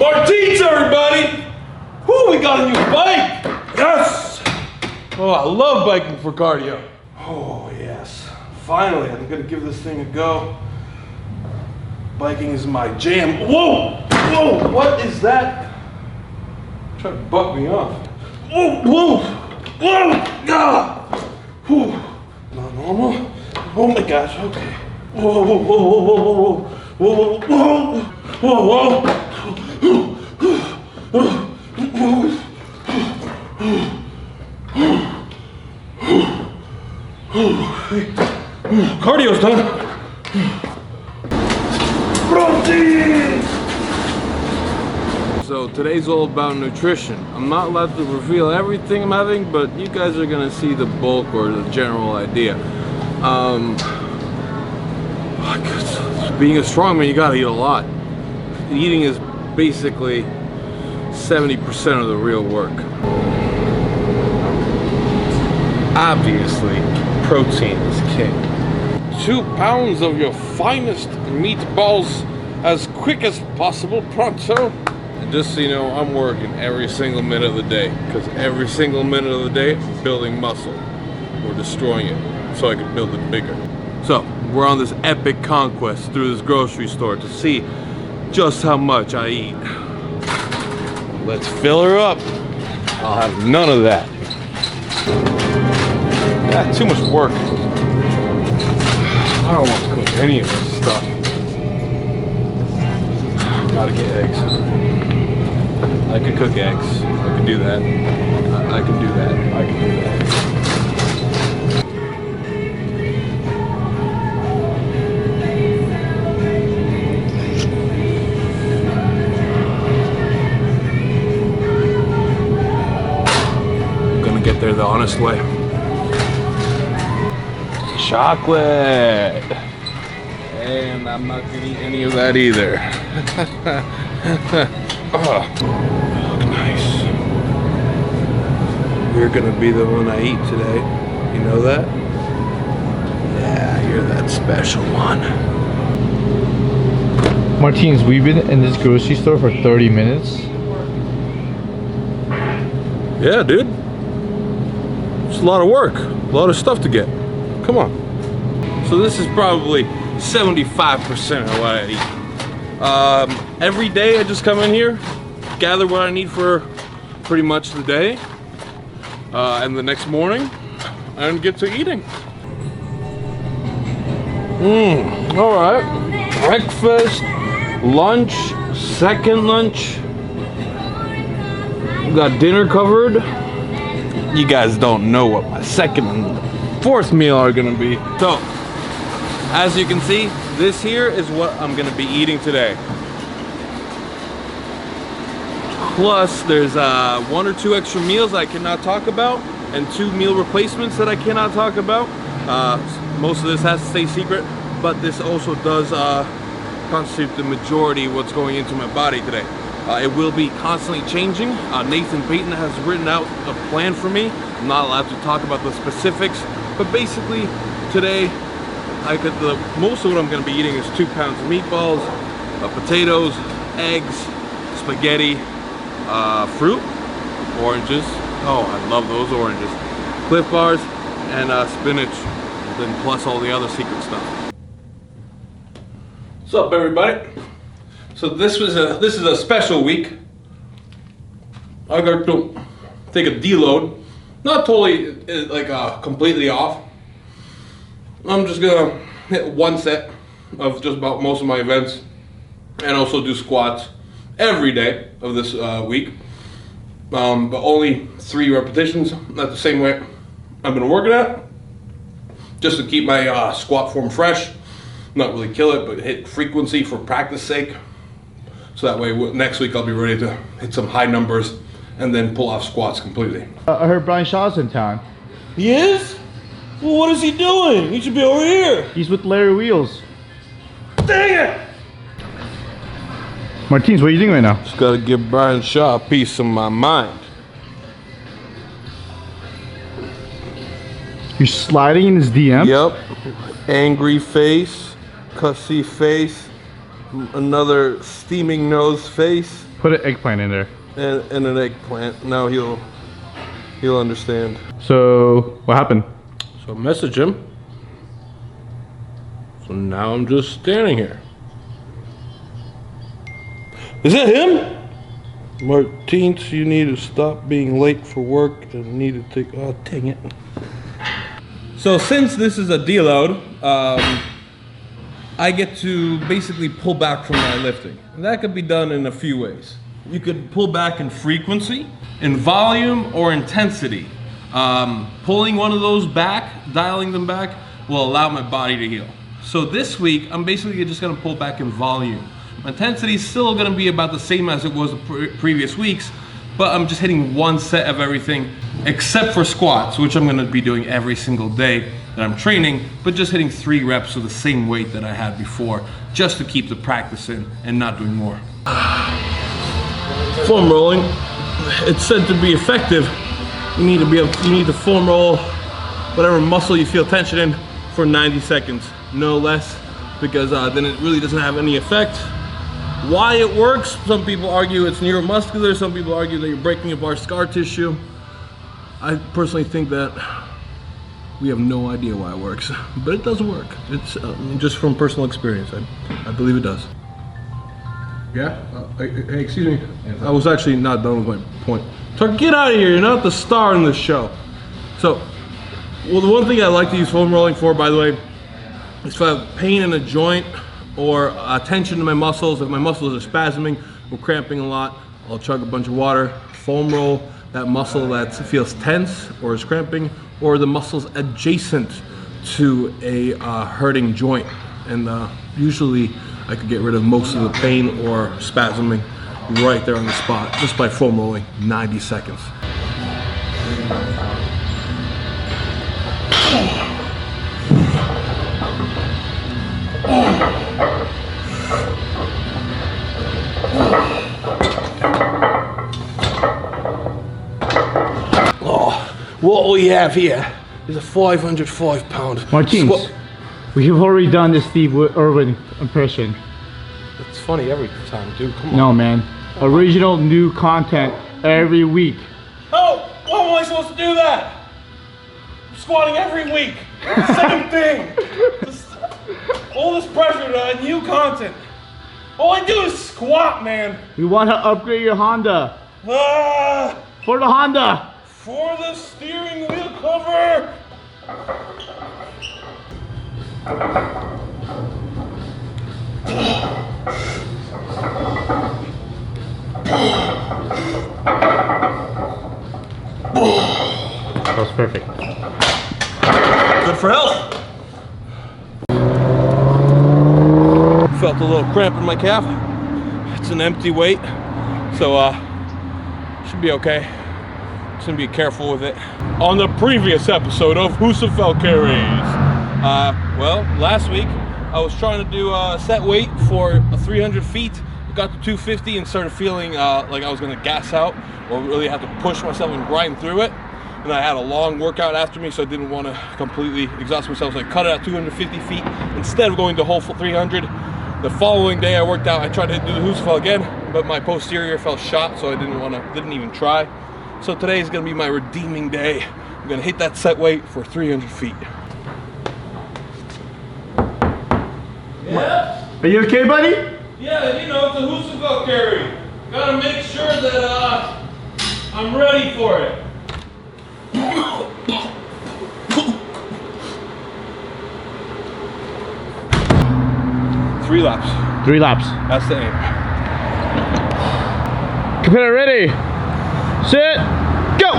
Martins, everybody! Whoo, we got a new bike! Yes! Oh, I love biking for cardio. Oh, yes. Finally, I'm gonna give this thing a go. Biking is my jam. Whoa! Whoa! What is that? Trying to buck me off. Whoa! Whoa! Whoa! Ah! Whew. Not normal. Oh my gosh, okay. Whoa, whoa, whoa, whoa, whoa, whoa, whoa, whoa, whoa, whoa. Cardio's done. Protein! So today's all about nutrition. I'm not allowed to reveal everything I'm having, but you guys are gonna see the bulk or the general idea. Being a strongman, you gotta eat a lot. Eating is basically 70% of the real work. Obviously, protein is king. 2 pounds of your finest meatballs as quick as possible, pronto. And just so you know, I'm working every single minute of the day, because every single minute of the day, I'm building muscle or destroying it so I can build it bigger. So, we're on this epic conquest through this grocery store to see just how much I eat. Let's fill her up. I'll have none of that. Yeah, too much work. I don't want to cook any of this stuff. Gotta get eggs. I could cook eggs. I could do that. I can do that. I can do that. Get there the honest way. Chocolate. And I'm not gonna eat any of that either. Oh, nice. You're gonna be the one I eat today. You know that? Yeah, you're that special one. Martins, we've been in this grocery store for 30 minutes. Yeah, dude. It's a lot of work, a lot of stuff to get. Come on. So this is probably 75% of what I eat. Every day I just come in here, gather what I need for pretty much the day, and the next morning, and get to eating. All right. Breakfast, lunch, second lunch. We got dinner covered. You guys don't know what my second and fourth meal are gonna be. So, as you can see, this here is what I'm gonna be eating today. Plus, there's 1 or 2 extra meals I cannot talk about, and 2 meal replacements that I cannot talk about. Most of this has to stay secret, but this also does constitute the majority of what's going into my body today. It will be constantly changing. Nathan Payton has written out a plan for me. I'm not allowed to talk about the specifics, but basically today, most of what I'm going to be eating is 2 pounds of meatballs, potatoes, eggs, spaghetti, fruit, oranges. Oh, I love those oranges. Cliff bars and spinach, and then plus all the other secret stuff. What's up, everybody? So this is a special week. I got to take a deload, not totally completely off. I'm just gonna hit 1 set of just about most of my events, and also do squats every day of this week, but only 3 repetitions at the same weight I've been working at, just to keep my squat form fresh, not really kill it, but hit frequency for practice sake. So that way next week I'll be ready to hit some high numbers and then pull off squats completely. I heard Brian Shaw's in town. He is? Well, what is he doing? He should be over here. He's with Larry Wheels. Dang it! Martins, what are you doing right now? Just gotta give Brian Shaw a piece of my mind. You're sliding in his DM? Yep. Angry face, cussy face, another steaming nose face. Put an eggplant in there. And an eggplant. Now he'll understand. So what happened? So message him. So now I'm just standing here. Is that him? Martins, you need to stop being late for work and need to take, oh dang it. So since this is a deload, I get to basically pull back from my lifting. And that could be done in a few ways. You could pull back in frequency, in volume, or intensity. Pulling one of those back, dialing them back, will allow my body to heal. So this week, I'm basically just gonna pull back in volume. My intensity is still gonna be about the same as it was the previous weeks, but I'm just hitting one set of everything, except for squats, which I'm gonna be doing every single day that I'm training, but just hitting 3 reps of the same weight that I had before, just to keep the practice in and not doing more. Foam rolling, it's said to be effective. You need to foam roll whatever muscle you feel tension in for 90 seconds, no less, because then it really doesn't have any effect. Why it works, some people argue it's neuromuscular, some people argue that you're breaking apart scar tissue. I personally think that we have no idea why it works, but it does work. It's just from personal experience, I believe it does. Yeah? Hey, excuse me. I was actually not done with my point. So get out of here, you're not the star in this show. So, well, the one thing I like to use foam rolling for, by the way, is if I have pain in a joint or tension in my muscles, if my muscles are spasming or cramping a lot, I'll chug a bunch of water, foam roll that muscle that feels tense or is cramping, or the muscles adjacent to a hurting joint. And usually I could get rid of most of the pain or spasming right there on the spot just by foam rolling 90 seconds. What we have here is a 505 pound. Martins, we have already done the Steve Irwin impression. It's funny every time, dude. Come on. No, man. Original new content every week. Oh, how am I supposed to do that? I'm squatting every week. Same thing. All this pressure to new content. All I do is squat, man. We want to upgrade your Honda. For the Honda. For the steering wheel cover! That was perfect. Good for health! Felt a little cramp in my calf. It's an empty weight, so should be okay. Just gonna be careful with it. On the previous episode of Husafel Carries, well, last week I was trying to do a set weight for 300 feet. I got to 250 and started feeling like I was gonna gas out or really have to push myself and grind through it. And I had a long workout after me, so I didn't want to completely exhaust myself, so I cut it at 250 feet instead of going to whole 300. The following day I worked out, I tried to do the Husafel again, but my posterior felt shot, so I didn't even try. So today is gonna be my redeeming day. I'm gonna hit that set weight for 300 feet. Yeah? Are you okay, buddy? Yeah, you know, it's a Husafel carry. Gotta make sure that I'm ready for it. 3 laps. 3 laps. That's the aim. Competitor ready. Sit. Go.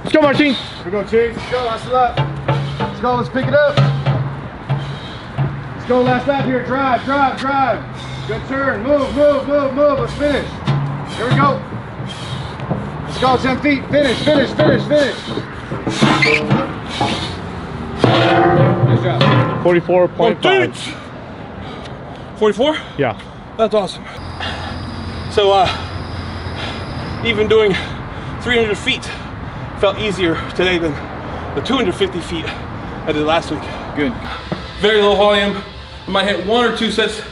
Let's go, Martin. Here we go, Chase. Let's go, last lap. Let's go, let's pick it up. Let's go, last lap here. Drive, drive, drive. Good turn. Move, move, move, move. Let's finish. Here we go. Let's go. 10 feet. Finish, finish, finish, finish. Nice job. 44.5. 44? Yeah. That's awesome. So even doing 300 feet felt easier today than the 250 feet I did last week. Good. Very low volume. I might hit 1 or 2 sets.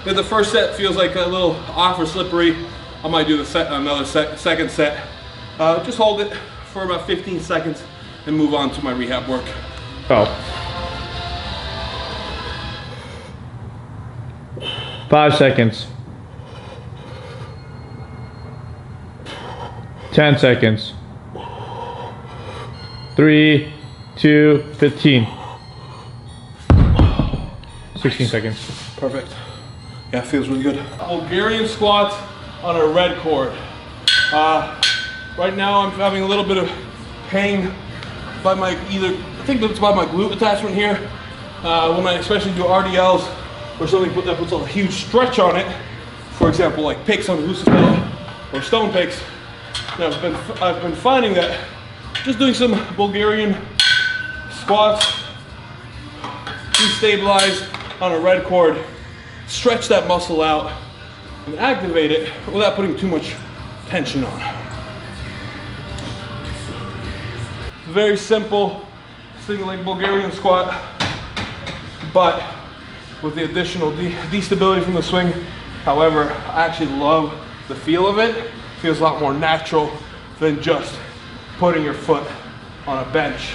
If the first set feels like a little off or slippery, I might do another second set. Just hold it for about 15 seconds and move on to my rehab work. Oh. 5 seconds. 10 seconds. 3, 2, 15. 16 seconds. Perfect. Yeah, it feels really good. Bulgarian squats on a red cord. Right now I'm having a little bit of pain by my I think it's by my glute attachment here. When I especially do RDLs or something that puts a huge stretch on it, for example, like picks on Licis or stone picks. And I've been finding that just doing some Bulgarian squats, destabilize on a red cord, stretch that muscle out and activate it without putting too much tension on. Very simple single leg Bulgarian squat, but with the additional destability from the swing. However, I actually love the feel of it. It feels a lot more natural than just putting your foot on a bench.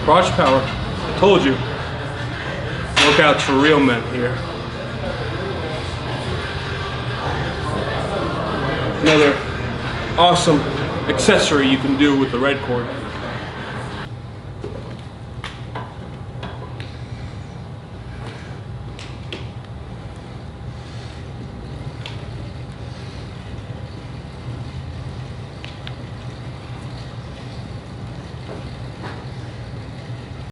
Crotch power, I told you. Workouts for real men here. Another awesome accessory you can do with the red cord.